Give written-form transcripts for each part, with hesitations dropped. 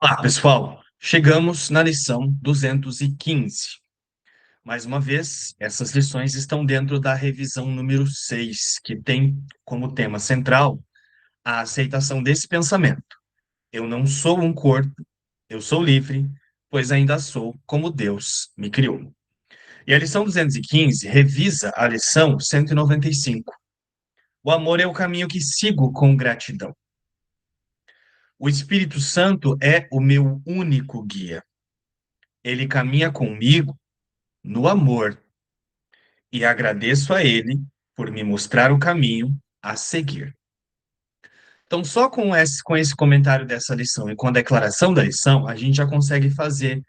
Olá, pessoal. Chegamos na lição 215. Mais uma vez, essas lições estão dentro da revisão número 6, que tem como tema central a aceitação desse pensamento. Eu não sou um corpo, eu sou livre, pois ainda sou como Deus me criou. E a lição 215 revisa a lição 195. O amor é o caminho que sigo com gratidão. O Espírito Santo é o meu único guia. Ele caminha comigo no amor e agradeço a ele por me mostrar o caminho a seguir. Então, só com esse comentário dessa lição e com a declaração da lição, a gente já consegue fazer,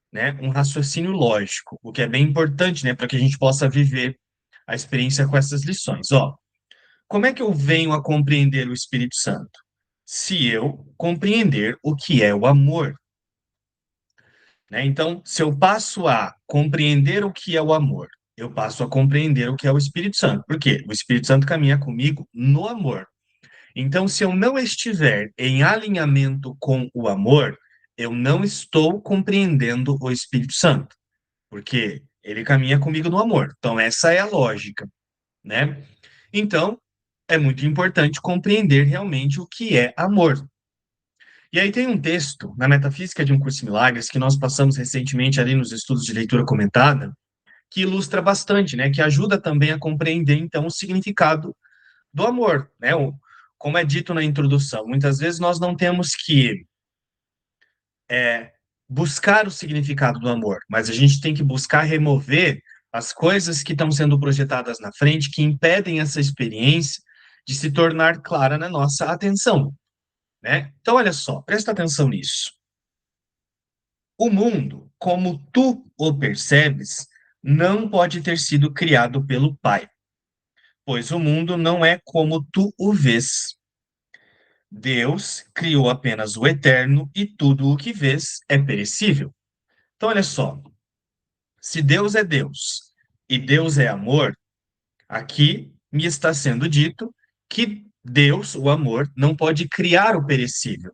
né, um raciocínio lógico, o que é bem importante, né, para que a gente possa viver a experiência com essas lições. Ó, como é que eu venho a compreender o Espírito Santo? Se eu compreender o que é o amor, né? Então, se eu passo a compreender o que é o amor, eu passo a compreender o que é o Espírito Santo. Por quê? O Espírito Santo caminha comigo no amor. Então, se eu não estiver em alinhamento com o amor, eu não estou compreendendo o Espírito Santo, porque ele caminha comigo no amor. Então, essa é a lógica, né? Então, é muito importante compreender realmente o que é amor. E aí tem um texto na Metafísica de um Curso em Milagres que nós passamos recentemente ali nos estudos de leitura comentada, que ilustra bastante, né? Que ajuda também a compreender então o significado do amor, né? Como é dito na introdução, muitas vezes nós não temos que buscar o significado do amor, mas a gente tem que buscar remover as coisas que estão sendo projetadas na frente que impedem essa experiência de se tornar clara na nossa atenção, né? Então, olha só, presta atenção nisso. O mundo, como tu o percebes, não pode ter sido criado pelo Pai, pois o mundo não é como tu o vês. Deus criou apenas o eterno e tudo o que vês é perecível. Então, olha só, se Deus é Deus e Deus é amor, aqui me está sendo dito que Deus, o amor, não pode criar o perecível.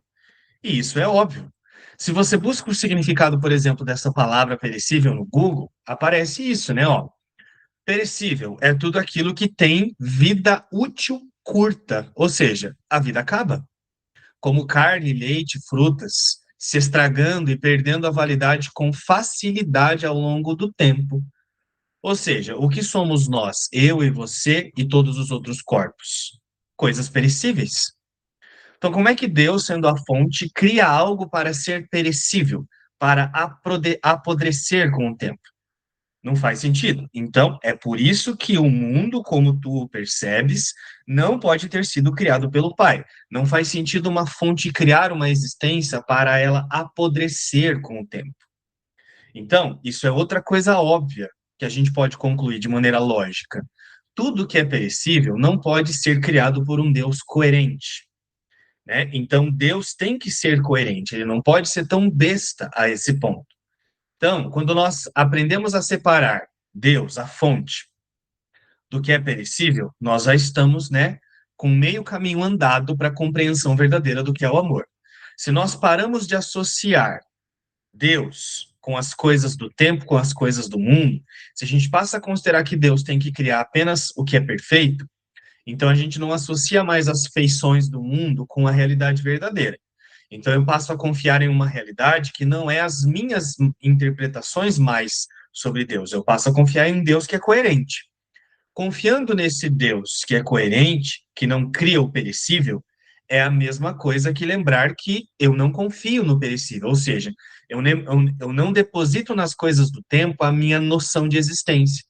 E isso é óbvio. Se você busca o significado, por exemplo, dessa palavra perecível no Google, aparece isso, né? Ó, perecível é tudo aquilo que tem vida útil curta, ou seja, a vida acaba, como carne, leite, frutas, se estragando e perdendo a validade com facilidade ao longo do tempo. Ou seja, o que somos nós, eu e você e todos os outros corpos? Coisas perecíveis. Então, como é que Deus, sendo a fonte, cria algo para ser perecível, para apodrecer com o tempo? Não faz sentido. Então, é por isso que o mundo, como tu o percebes, não pode ter sido criado pelo Pai. Não faz sentido uma fonte criar uma existência para ela apodrecer com o tempo. Então, isso é outra coisa óbvia que a gente pode concluir de maneira lógica. Tudo que é perecível não pode ser criado por um Deus coerente, né? Então, Deus tem que ser coerente, ele não pode ser tão besta a esse ponto. Então, quando nós aprendemos a separar Deus, a fonte, do que é perecível, nós já estamos, né, com meio caminho andado para a compreensão verdadeira do que é o amor. Se nós paramos de associar Deus com as coisas do tempo, com as coisas do mundo, se a gente passa a considerar que Deus tem que criar apenas o que é perfeito, então a gente não associa mais as feições do mundo com a realidade verdadeira. Então eu passo a confiar em uma realidade que não é as minhas interpretações mais sobre Deus. Eu passo a confiar em um Deus que é coerente. Confiando nesse Deus que é coerente, que não cria o perecível, é a mesma coisa que lembrar que eu não confio no perecível, ou seja, eu não deposito nas coisas do tempo a minha noção de existência.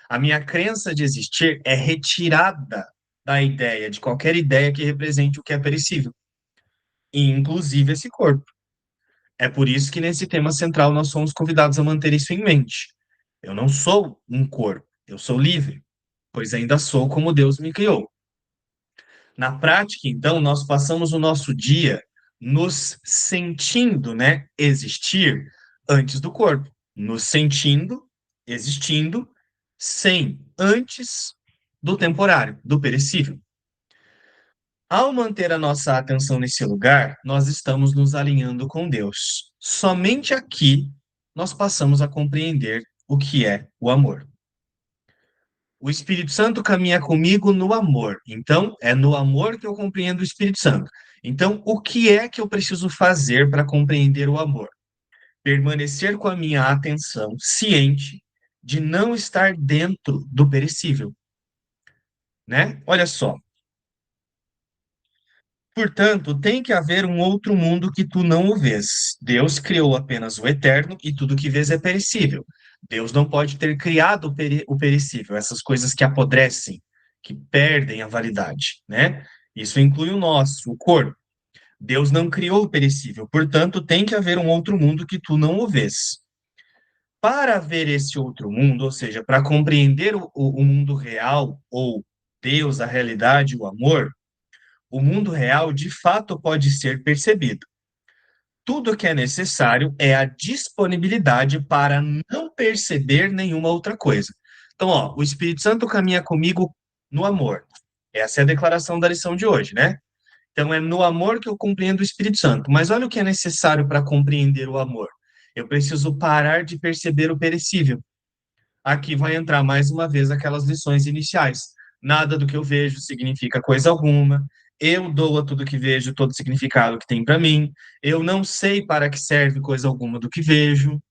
A minha crença de existir é retirada da ideia, de qualquer ideia que represente o que é perecível, e inclusive esse corpo. É por isso que nesse tema central nós somos convidados a manter isso em mente. Eu não sou um corpo, eu sou livre, pois ainda sou como Deus me criou. Na prática, então, nós passamos o nosso dia nos sentindo, né, existir antes do corpo, nos sentindo, existindo, sem, antes do temporário, do perecível. Ao manter a nossa atenção nesse lugar, nós estamos nos alinhando com Deus. Somente aqui nós passamos a compreender o que é o amor. O Espírito Santo caminha comigo no amor. Então, é no amor que eu compreendo o Espírito Santo. Então, o que é que eu preciso fazer para compreender o amor? Permanecer com a minha atenção ciente de não estar dentro do perecível, né? Olha só. Portanto, tem que haver um outro mundo que tu não o vês. Deus criou apenas o eterno e tudo que vês é perecível. Deus não pode ter criado o perecível, essas coisas que apodrecem, que perdem a validade, né? Isso inclui o nosso, o corpo. Deus não criou o perecível, portanto, tem que haver um outro mundo que tu não o vês. Para ver esse outro mundo, ou seja, para compreender o mundo real, ou Deus, a realidade, o amor, o mundo real de fato pode ser percebido. Tudo o que é necessário é a disponibilidade para não perceber nenhuma outra coisa. Então, ó, o Espírito Santo caminha comigo no amor. Essa é a declaração da lição de hoje, né? Então, é no amor que eu compreendo o Espírito Santo. Mas olha o que é necessário para compreender o amor. Eu preciso parar de perceber o perecível. Aqui vai entrar mais uma vez aquelas lições iniciais. Nada do que eu vejo significa coisa alguma. Eu dou a tudo que vejo todo o significado que tem para mim. Eu não sei para que serve coisa alguma do que vejo.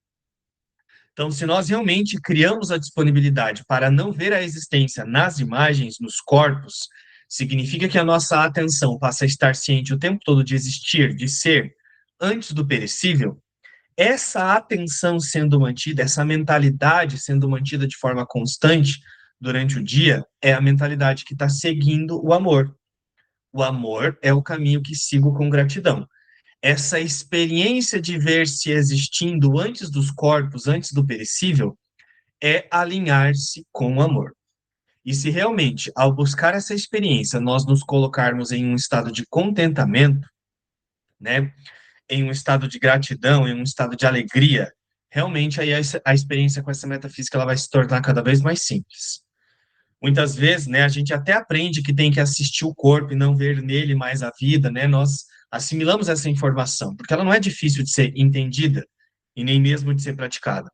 Então, se nós realmente criamos a disponibilidade para não ver a existência nas imagens, nos corpos, significa que a nossa atenção passa a estar ciente o tempo todo de existir, de ser, antes do perecível. Essa atenção sendo mantida, essa mentalidade sendo mantida de forma constante durante o dia, é a mentalidade que está seguindo o amor. O amor é o caminho que sigo com gratidão. Essa experiência de ver-se existindo antes dos corpos, antes do perecível, é alinhar-se com o amor. E se realmente, ao buscar essa experiência, nós nos colocarmos em um estado de contentamento, né, em um estado de gratidão, em um estado de alegria, realmente aí a experiência com essa metafísica ela vai se tornar cada vez mais simples. Muitas vezes, né, a gente até aprende que tem que assistir o corpo e não ver nele mais a vida, né? Nós assimilamos essa informação, porque ela não é difícil de ser entendida e nem mesmo de ser praticada.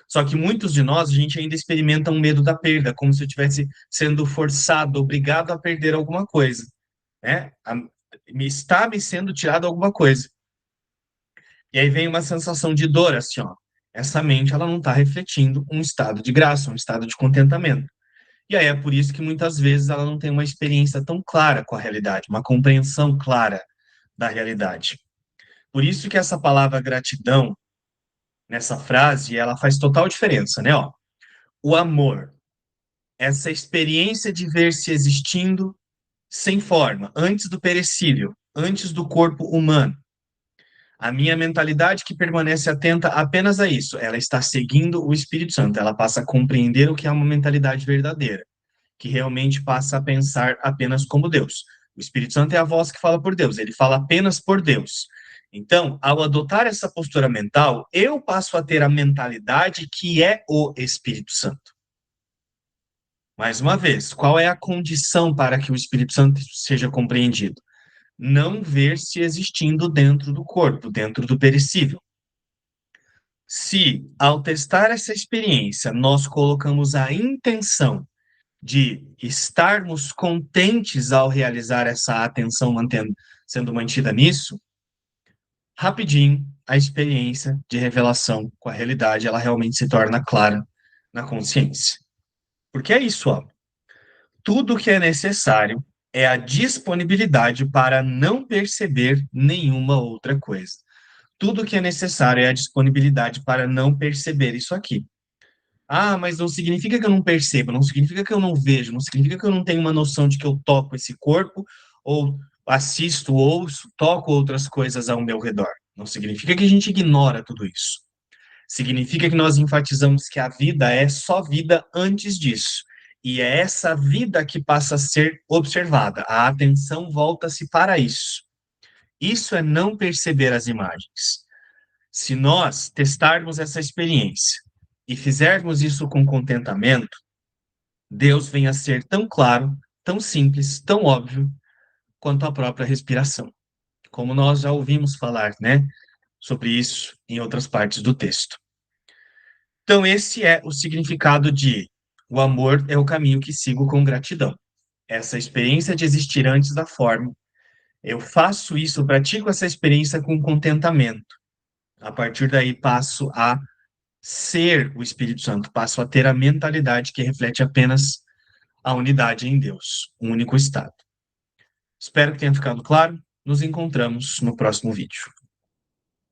Só que muitos de nós, a gente ainda experimenta um medo da perda, como se eu estivesse sendo forçado, obrigado a perder alguma coisa, né? Está me sendo tirado alguma coisa. E aí vem uma sensação de dor, assim, ó. Essa mente, ela não está refletindo um estado de graça, um estado de contentamento. E aí é por isso que muitas vezes ela não tem uma experiência tão clara com a realidade, uma compreensão clara da realidade. Por isso que essa palavra gratidão, nessa frase, ela faz total diferença, né? Ó, o amor, essa experiência de ver-se existindo sem forma, antes do perecível, antes do corpo humano. A minha mentalidade que permanece atenta apenas a isso, ela está seguindo o Espírito Santo, ela passa a compreender o que é uma mentalidade verdadeira, que realmente passa a pensar apenas como Deus. O Espírito Santo é a voz que fala por Deus, ele fala apenas por Deus. Então, ao adotar essa postura mental, eu passo a ter a mentalidade que é o Espírito Santo. Mais uma vez, qual é a condição para que o Espírito Santo seja compreendido? Não ver-se existindo dentro do corpo, dentro do perecível. Se, ao testar essa experiência, nós colocamos a intenção de estarmos contentes ao realizar essa atenção sendo mantida nisso, rapidinho a experiência de revelação com a realidade, ela realmente se torna clara na consciência. Porque é isso, ó. Tudo o que é necessário é a disponibilidade para não perceber nenhuma outra coisa. Tudo o que é necessário é a disponibilidade para não perceber isso aqui. Ah, mas não significa que eu não percebo, não significa que eu não vejo, não significa que eu não tenho uma noção de que eu toco esse corpo, ou assisto, ouço, toco outras coisas ao meu redor. Não significa que a gente ignora tudo isso. Significa que nós enfatizamos que a vida é só vida antes disso. E é essa vida que passa a ser observada. A atenção volta-se para isso. Isso é não perceber as imagens. Se nós testarmos essa experiência e fizermos isso com contentamento, Deus vem a ser tão claro, tão simples, tão óbvio, quanto à própria respiração, como nós já ouvimos falar, né, sobre isso em outras partes do texto. Então, esse é o significado de o amor é o caminho que sigo com gratidão. Essa experiência de existir antes da forma, eu faço isso, eu pratico essa experiência com contentamento. A partir daí, passo a ser o Espírito Santo, passo a ter a mentalidade que reflete apenas a unidade em Deus, um único estado. Espero que tenha ficado claro. Nos encontramos no próximo vídeo.